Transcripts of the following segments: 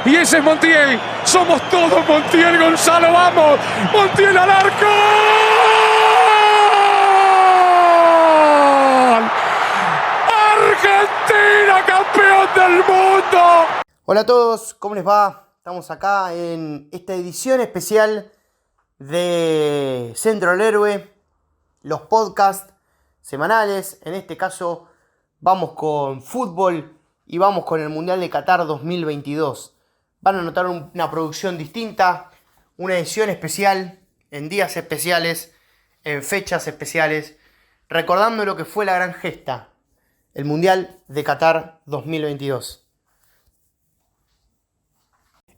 Y ese es Montiel. Somos todos Montiel, Gonzalo. ¡Vamos! ¡Montiel al arco! ¡Argentina, campeón del mundo! Hola a todos, ¿cómo les va? Estamos acá en esta edición especial de Centro del Héroe, los podcasts semanales. En este caso vamos con fútbol y vamos con el Mundial de Qatar 2022. Van a notar una producción distinta, una edición especial, en días especiales, en fechas especiales, recordando lo que fue la gran gesta, el Mundial de Qatar 2022.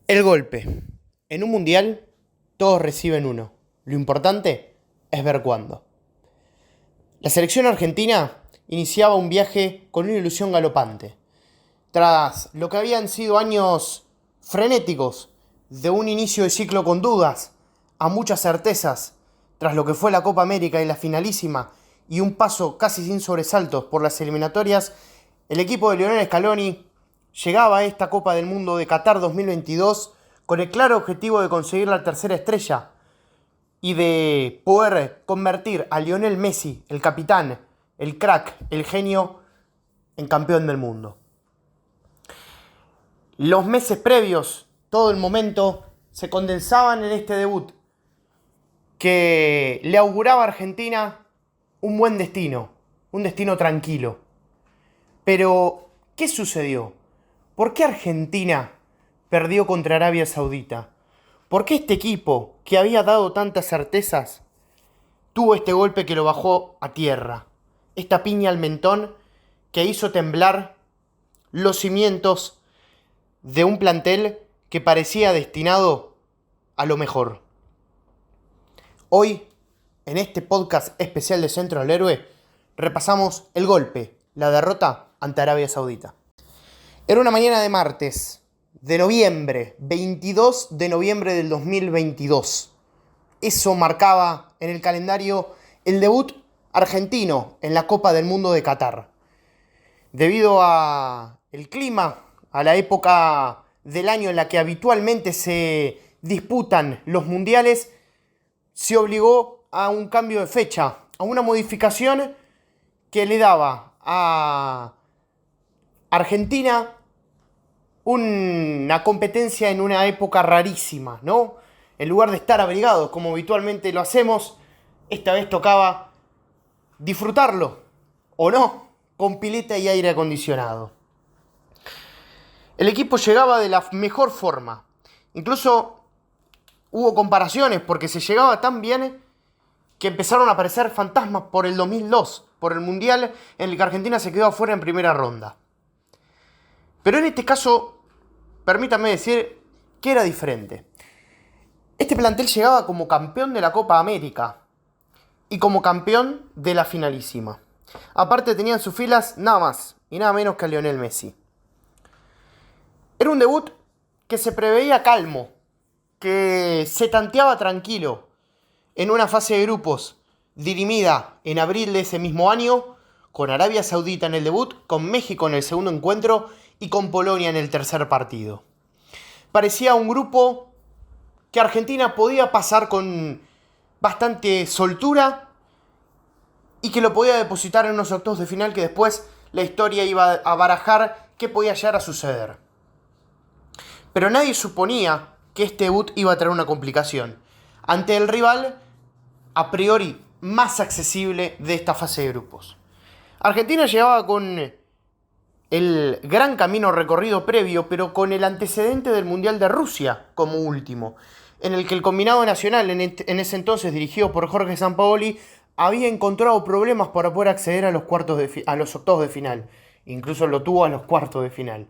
El golpe. En un mundial, todos reciben uno. Lo importante es ver cuándo. La selección argentina iniciaba un viaje con una ilusión galopante. Tras lo que habían sido años frenéticos, de un inicio de ciclo con dudas a muchas certezas, tras lo que fue la Copa América y la finalísima, y un paso casi sin sobresaltos por las eliminatorias, el equipo de Lionel Scaloni llegaba a esta Copa del Mundo de Qatar 2022 con el claro objetivo de conseguir la tercera estrella y de poder convertir a Lionel Messi, el capitán, el crack, el genio, en campeón del mundo. Los meses previos, todo el momento, se condensaban en este debut que le auguraba a Argentina un buen destino, un destino tranquilo. Pero, ¿qué sucedió? ¿Por qué Argentina perdió contra Arabia Saudita? ¿Por qué este equipo, que había dado tantas certezas, tuvo este golpe que lo bajó a tierra? Esta piña al mentón que hizo temblar los cimientos de un plantel que parecía destinado a lo mejor. Hoy, en este podcast especial de Centro del Héroe, repasamos el golpe, la derrota ante Arabia Saudita. Era una mañana de martes, de noviembre, 22 de noviembre del 2022. Eso marcaba en el calendario el debut argentino en la Copa del Mundo de Qatar. Debido al clima, a la época del año en la que habitualmente se disputan los mundiales, se obligó a un cambio de fecha, a una modificación que le daba a Argentina una competencia en una época rarísima, ¿no? En lugar de estar abrigados como habitualmente lo hacemos, esta vez tocaba disfrutarlo, o no, con pileta y aire acondicionado. El equipo llegaba de la mejor forma. Incluso hubo comparaciones porque se llegaba tan bien que empezaron a aparecer fantasmas por el 2002, por el Mundial en el que Argentina se quedó afuera en primera ronda. Pero en este caso, permítanme decir que era diferente. Este plantel llegaba como campeón de la Copa América y como campeón de la finalísima. Aparte tenía en sus filas nada más y nada menos que a Lionel Messi. Era un debut que se preveía calmo, que se tanteaba tranquilo en una fase de grupos dirimida en abril de ese mismo año, con Arabia Saudita en el debut, con México en el segundo encuentro y con Polonia en el tercer partido. Parecía un grupo que Argentina podía pasar con bastante soltura y que lo podía depositar en unos octavos de final que después la historia iba a barajar qué podía llegar a suceder. Pero nadie suponía que este debut iba a traer una complicación ante el rival a priori más accesible de esta fase de grupos. Argentina llevaba con el gran camino recorrido previo, pero con el antecedente del Mundial de Rusia como último, en el que el combinado nacional, en ese entonces dirigido por Jorge Sampaoli, había encontrado problemas para poder acceder a los octavos de final. Incluso lo tuvo a los cuartos de final.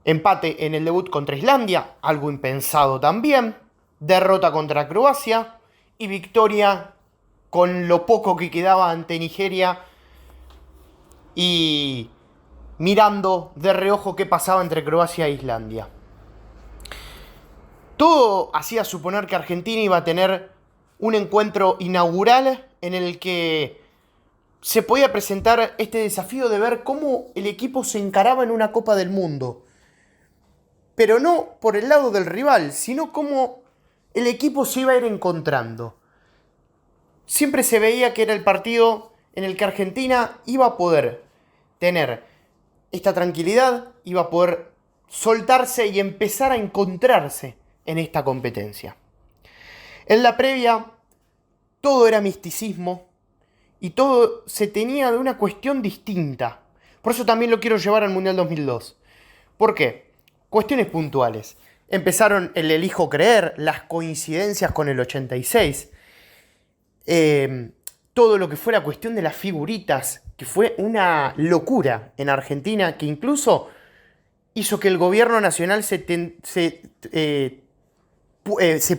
Empate en el debut contra Islandia, algo impensado también. Derrota contra Croacia y victoria con lo poco que quedaba ante Nigeria y mirando de reojo qué pasaba entre Croacia e Islandia. Todo hacía suponer que Argentina iba a tener un encuentro inaugural en el que se podía presentar este desafío de ver cómo el equipo se encaraba en una Copa del Mundo. pero no por el lado del rival, sino cómo el equipo se iba a ir encontrando. Siempre se veía que era el partido en el que Argentina iba a poder tener esta tranquilidad, iba a poder soltarse y empezar a encontrarse en esta competencia. En la previa, todo era misticismo y todo se tenía de una cuestión distinta. Por eso también lo quiero llevar al Mundial 2002. ¿Por qué? Cuestiones puntuales. Empezaron el elijo creer, las coincidencias con el 86, todo lo que fue la cuestión de las figuritas, que fue una locura en Argentina, que incluso hizo que el gobierno nacional se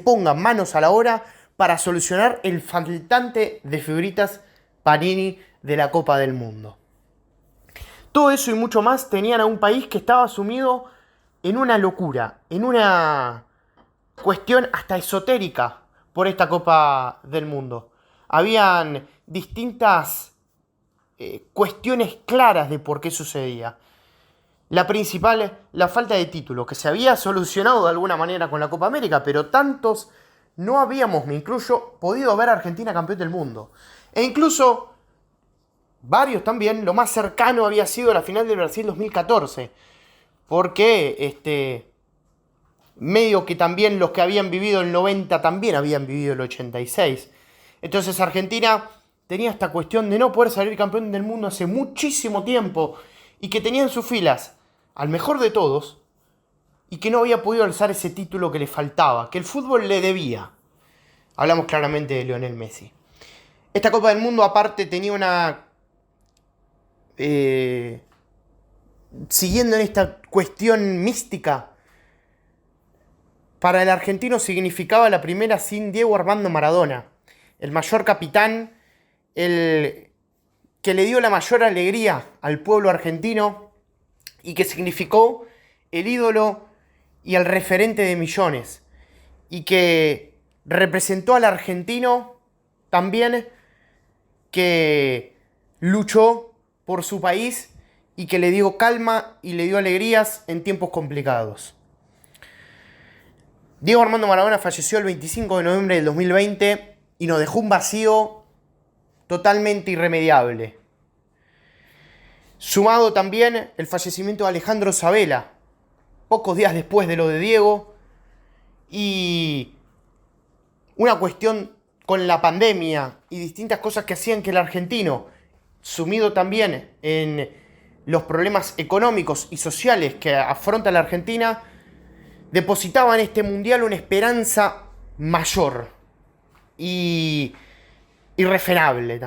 ponga manos a la obra para solucionar el faltante de figuritas Panini de la Copa del Mundo. Todo eso y mucho más tenían a un país que estaba sumido en una locura, en una cuestión hasta esotérica por esta Copa del Mundo. Habían distintas cuestiones claras de por qué sucedía. La principal, la falta de título, que se había solucionado de alguna manera con la Copa América, pero tantos no habíamos, me incluyo, podido ver a Argentina campeón del mundo. E incluso varios también, lo más cercano había sido la final del Brasil 2014. Porque medio que también los que habían vivido el 90 también habían vivido el 86. Entonces Argentina tenía esta cuestión de no poder salir campeón del mundo hace muchísimo tiempo y que tenía en sus filas al mejor de todos y que no había podido alzar ese título que le faltaba, que el fútbol le debía. Hablamos claramente de Lionel Messi. Esta Copa del Mundo aparte tenía una... siguiendo en esta cuestión mística, para el argentino significaba la primera sin Diego Armando Maradona, el mayor capitán, el que le dio la mayor alegría al pueblo argentino y que significó el ídolo y el referente de millones y que representó al argentino también, que luchó por su país y que le dio calma y le dio alegrías en tiempos complicados. Diego Armando Maradona falleció el 25 de noviembre del 2020 y nos dejó un vacío totalmente irremediable. Sumado también el fallecimiento de Alejandro Sabela, pocos días después de lo de Diego, y una cuestión con la pandemia y distintas cosas que hacían que el argentino, sumido también en los problemas económicos y sociales que afronta la Argentina, depositaba en este mundial una esperanza mayor y infrenable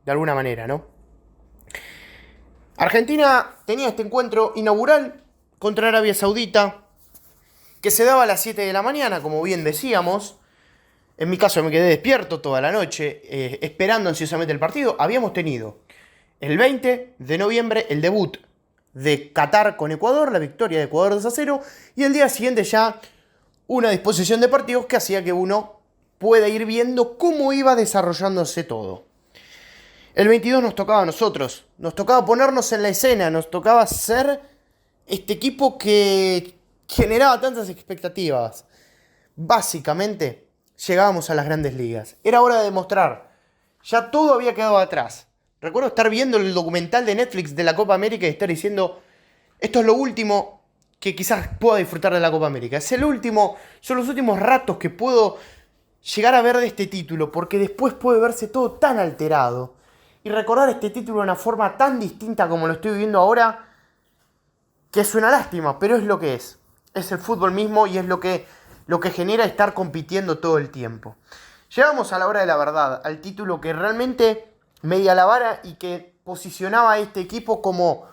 de alguna manera, ¿no? Argentina tenía este encuentro inaugural contra Arabia Saudita que se daba a las 7 de la mañana, como bien decíamos. En mi caso me quedé despierto toda la noche esperando ansiosamente el partido. Habíamos tenido el 20 de noviembre el debut de Qatar con Ecuador, la victoria de Ecuador 2-0, y el día siguiente ya una disposición de partidos que hacía que uno pueda ir viendo cómo iba desarrollándose todo. El 22 nos tocaba a nosotros, nos tocaba ponernos en la escena, nos tocaba ser este equipo que generaba tantas expectativas. Básicamente, llegábamos a las grandes ligas. Era hora de demostrar. Ya todo había quedado atrás. Recuerdo estar viendo el documental de Netflix de la Copa América y estar diciendo, esto es lo último que quizás pueda disfrutar de la Copa América. Son los últimos ratos que puedo llegar a ver de este título, porque después puede verse todo tan alterado. Y recordar este título de una forma tan distinta como lo estoy viviendo ahora, que es una lástima, pero es lo que es. Es el fútbol mismo y es lo que genera estar compitiendo todo el tiempo. Llegamos a la hora de la verdad, al título que realmente medía la vara y que posicionaba a este equipo como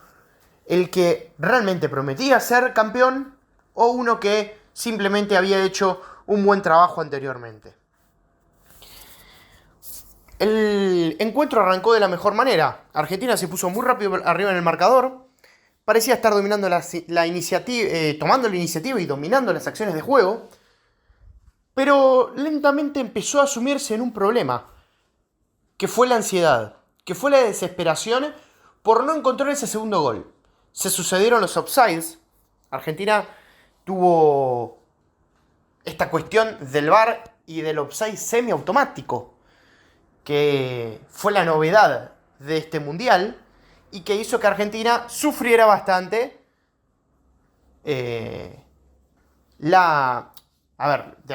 el que realmente prometía ser campeón o uno que simplemente había hecho un buen trabajo anteriormente. El encuentro arrancó de la mejor manera. Argentina se puso muy rápido arriba en el marcador. Parecía estar dominando la iniciativa, tomando la iniciativa y dominando las acciones de juego. Pero lentamente empezó a asumirse en un problema, que fue la ansiedad, que fue la desesperación por no encontrar ese segundo gol. Se sucedieron los offsides, Argentina tuvo esta cuestión del VAR y del offside semiautomático, que fue la novedad de este mundial y que hizo que Argentina sufriera bastante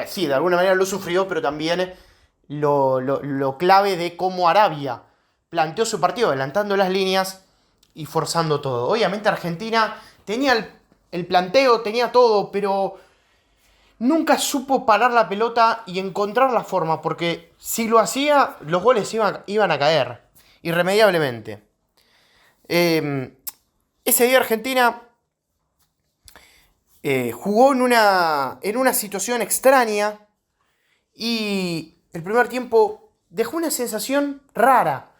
sí, de alguna manera lo sufrió, pero también lo clave de cómo Arabia planteó su partido, adelantando las líneas y forzando todo. Obviamente Argentina tenía el planteo, tenía todo, pero nunca supo parar la pelota y encontrar la forma, porque si lo hacía, los goles iban a caer, irremediablemente. Ese día Argentina jugó en una situación extraña y el primer tiempo dejó una sensación rara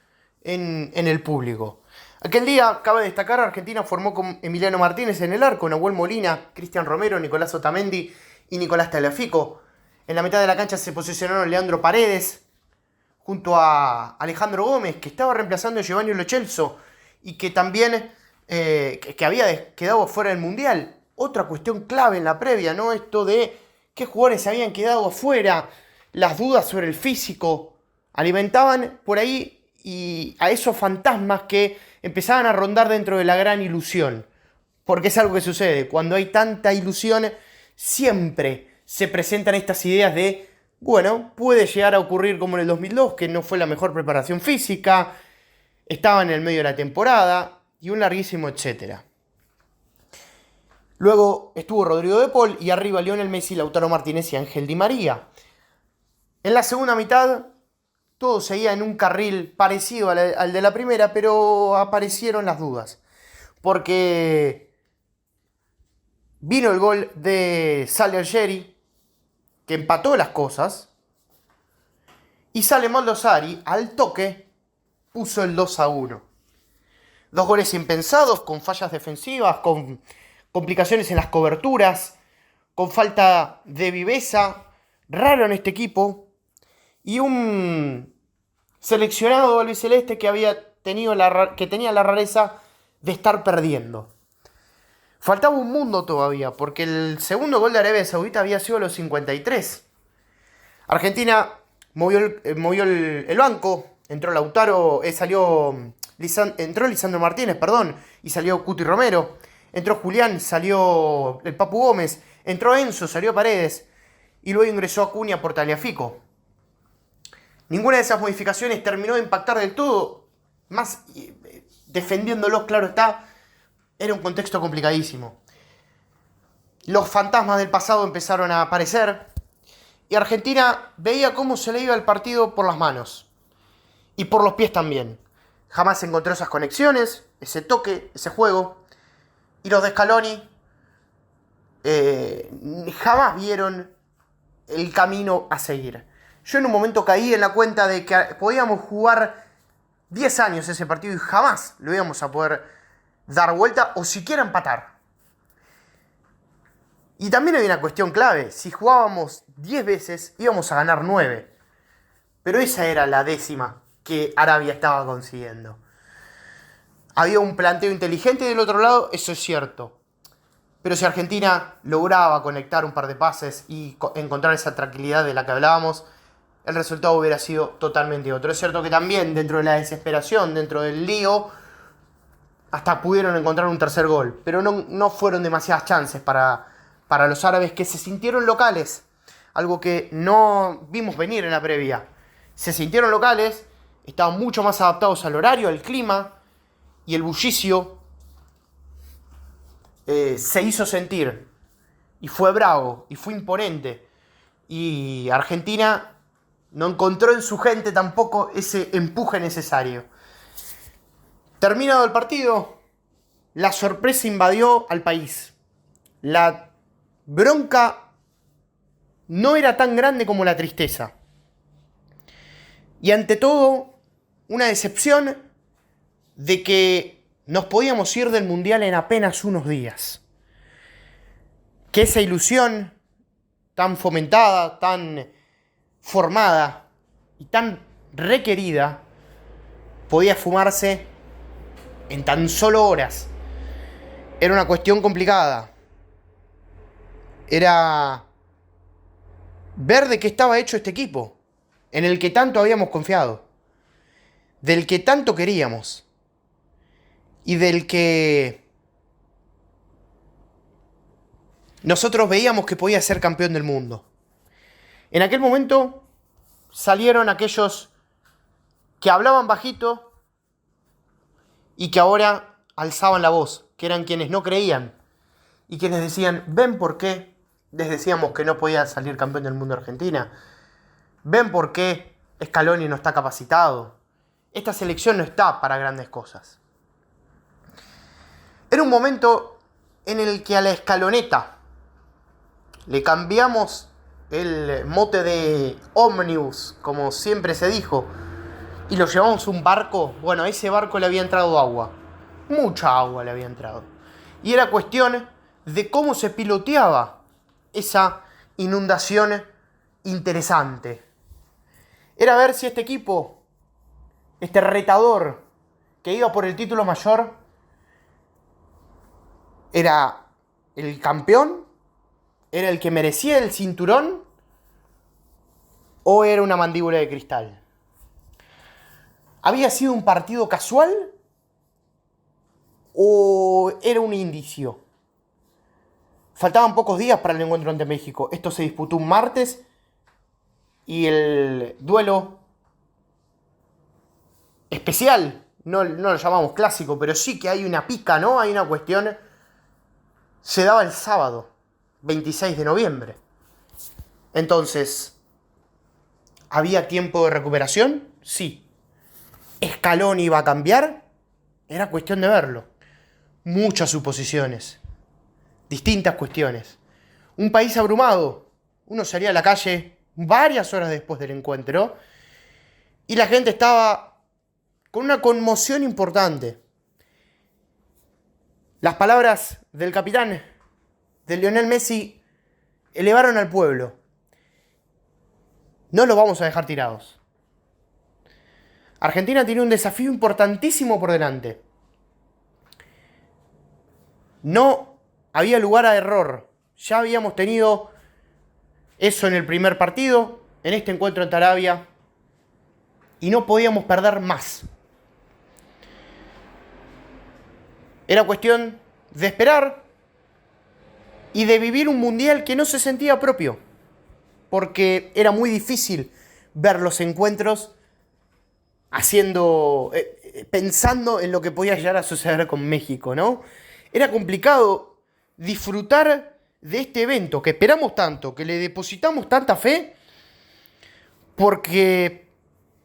en el público. Aquel día, cabe destacar, Argentina formó con Emiliano Martínez en el arco, Nahuel Molina, Cristian Romero, Nicolás Otamendi y Nicolás Tagliafico. En la mitad de la cancha se posicionaron Leandro Paredes junto a Alejandro Gómez, que estaba reemplazando a Giovanni Lo Celso y que también que había quedado fuera del Mundial. Otra cuestión clave en la previa, ¿no? Esto de qué jugadores se habían quedado afuera, las dudas sobre el físico, alimentaban por ahí y a esos fantasmas que empezaban a rondar dentro de la gran ilusión. Porque es algo que sucede, cuando hay tanta ilusión, siempre se presentan estas ideas de, bueno, puede llegar a ocurrir como en el 2002, que no fue la mejor preparación física, estaba en el medio de la temporada y un larguísimo etcétera. Luego estuvo Rodrigo de Paul y arriba Lionel Messi, Lautaro Martínez y Ángel Di María. En la segunda mitad todo seguía en un carril parecido al de la primera, pero aparecieron las dudas. Porque vino el gol de Sale Algeri, que empató las cosas, y Sale Maldosari, al toque, puso el 2-1. Dos goles impensados, con fallas defensivas, con complicaciones en las coberturas, con falta de viveza, raro en este equipo, y un seleccionado albiceleste que tenía la rareza de estar perdiendo. Faltaba un mundo todavía, porque el segundo gol de Arabia Saudita había sido a los 53. Argentina movió el banco, entró Lisandro Martínez, y salió Cuti Romero. Entró Julián, salió el Papu Gómez. Entró Enzo, salió Paredes. Y luego ingresó Acuña por Tagliafico. Ninguna de esas modificaciones terminó de impactar del todo. Más defendiéndolos, claro está, era un contexto complicadísimo. Los fantasmas del pasado empezaron a aparecer. Y Argentina veía cómo se le iba el partido por las manos. Y por los pies también. Jamás encontró esas conexiones, ese toque, ese juego. Y los de Scaloni jamás vieron el camino a seguir. Yo en un momento caí en la cuenta de que podíamos jugar 10 años ese partido y jamás lo íbamos a poder dar vuelta o siquiera empatar. Y también hay una cuestión clave. Si jugábamos 10 veces, íbamos a ganar 9. Pero esa era la 10ª que Arabia estaba consiguiendo. Había un planteo inteligente del otro lado, eso es cierto. Pero si Argentina lograba conectar un par de pases y encontrar esa tranquilidad de la que hablábamos, el resultado hubiera sido totalmente otro. Es cierto que también dentro de la desesperación, dentro del lío, hasta pudieron encontrar un tercer gol. Pero no fueron demasiadas chances para los árabes, que se sintieron locales. Algo que no vimos venir en la previa. Se sintieron locales, estaban mucho más adaptados al horario, al clima. Y el bullicio se hizo sentir. Y fue bravo, y fue imponente. Y Argentina no encontró en su gente tampoco ese empuje necesario. Terminado el partido, la sorpresa invadió al país. La bronca no era tan grande como la tristeza. Y ante todo, una decepción de que nos podíamos ir del Mundial en apenas unos días. Que esa ilusión tan fomentada, tan formada y tan requerida podía fumarse en tan solo horas. Era una cuestión complicada. era ver de qué estaba hecho este equipo, en el que tanto habíamos confiado, del que tanto queríamos y del que nosotros veíamos que podía ser campeón del mundo. En aquel momento salieron aquellos que hablaban bajito y que ahora alzaban la voz, que eran quienes no creían y quienes decían, ¿ven por qué les decíamos que no podía salir campeón del mundo Argentina? ¿Ven por qué Scaloni no está capacitado? Esta selección no está para grandes cosas. Era un momento en el que a la escaloneta le cambiamos el mote de ómnibus, como siempre se dijo, y lo llevamos a un barco. Bueno, a ese barco le había entrado agua. Mucha agua le había entrado. Y era cuestión de cómo se piloteaba esa inundación interesante. Era ver si este equipo, este retador que iba por el título mayor, era el campeón, era el que merecía el cinturón, o era una mandíbula de cristal. ¿Había sido un partido casual o era un indicio? Faltaban pocos días para el encuentro ante México. Esto se disputó un martes y el duelo especial, no lo llamamos clásico, pero sí que hay una pica, ¿no? Hay una cuestión. Se daba el sábado, 26 de noviembre. Entonces, ¿había tiempo de recuperación? Sí. ¿Scaloni iba a cambiar? Era cuestión de verlo. Muchas suposiciones. Distintas cuestiones. Un país abrumado. Uno salía a la calle varias horas después del encuentro y la gente estaba con una conmoción importante. Las palabras del capitán, de Lionel Messi, elevaron al pueblo. No los vamos a dejar tirados. Argentina tiene un desafío importantísimo por delante. No había lugar a error. Ya habíamos tenido eso en el primer partido, en este encuentro en Arabia, y no podíamos perder más. Era cuestión de esperar y de vivir un mundial que no se sentía propio, porque era muy difícil ver los encuentros pensando en lo que podía llegar a suceder con México, ¿no? Era complicado disfrutar de este evento que esperamos tanto, que le depositamos tanta fe, porque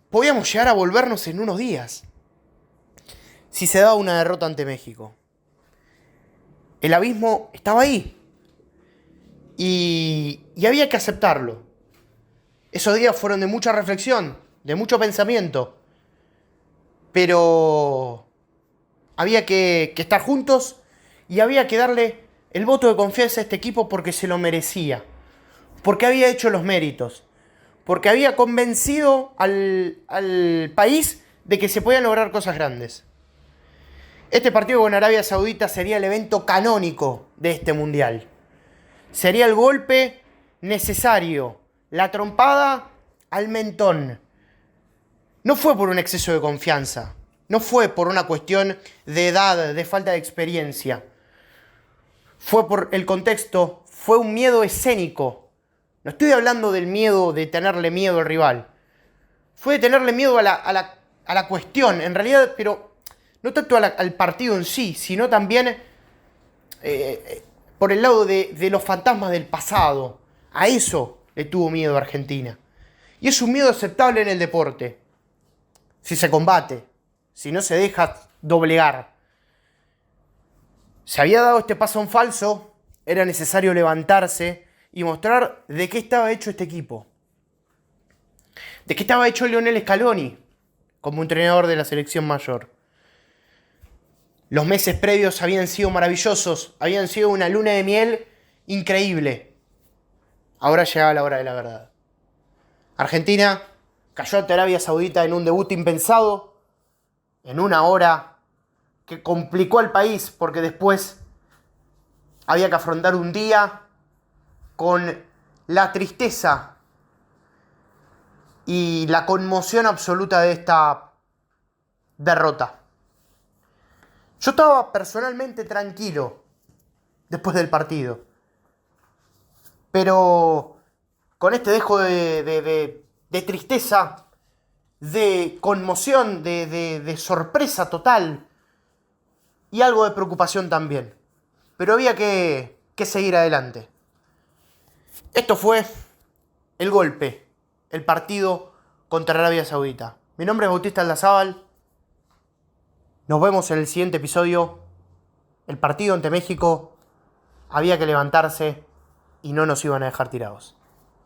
podíamos llegar a volvernos en unos días si se daba una derrota ante México. El abismo estaba ahí y había que aceptarlo. Esos días fueron de mucha reflexión, de mucho pensamiento, pero había que estar juntos y había que darle el voto de confianza a este equipo porque se lo merecía, porque había hecho los méritos, porque había convencido al país de que se podían lograr cosas grandes. Este partido con Arabia Saudita sería el evento canónico de este mundial. Sería el golpe necesario, la trompada al mentón. No fue por un exceso de confianza, no fue por una cuestión de edad, de falta de experiencia. Fue por el contexto, fue un miedo escénico. No estoy hablando del miedo de tenerle miedo al rival. Fue de tenerle miedo a la cuestión, en realidad, pero no tanto al partido en sí, sino también por el lado de los fantasmas del pasado. A eso le tuvo miedo Argentina. Y es un miedo aceptable en el deporte, si se combate, si no se deja doblegar. Se había dado este paso en falso, era necesario levantarse y mostrar de qué estaba hecho este equipo. De qué estaba hecho Lionel Scaloni como entrenador de la selección mayor. Los meses previos habían sido maravillosos, habían sido una luna de miel increíble. Ahora llegaba la hora de la verdad. Argentina cayó ante Arabia Saudita en un debut impensado, en una hora que complicó al país porque después había que afrontar un día con la tristeza y la conmoción absoluta de esta derrota. Yo estaba personalmente tranquilo después del partido, pero con este dejo de tristeza, de conmoción, de sorpresa total y algo de preocupación también. Pero había que seguir adelante. Esto fue el golpe, el partido contra Arabia Saudita. Mi nombre es Bautista Aldazábal. Nos vemos en el siguiente episodio. El partido ante México había que levantarse y no nos iban a dejar tirados.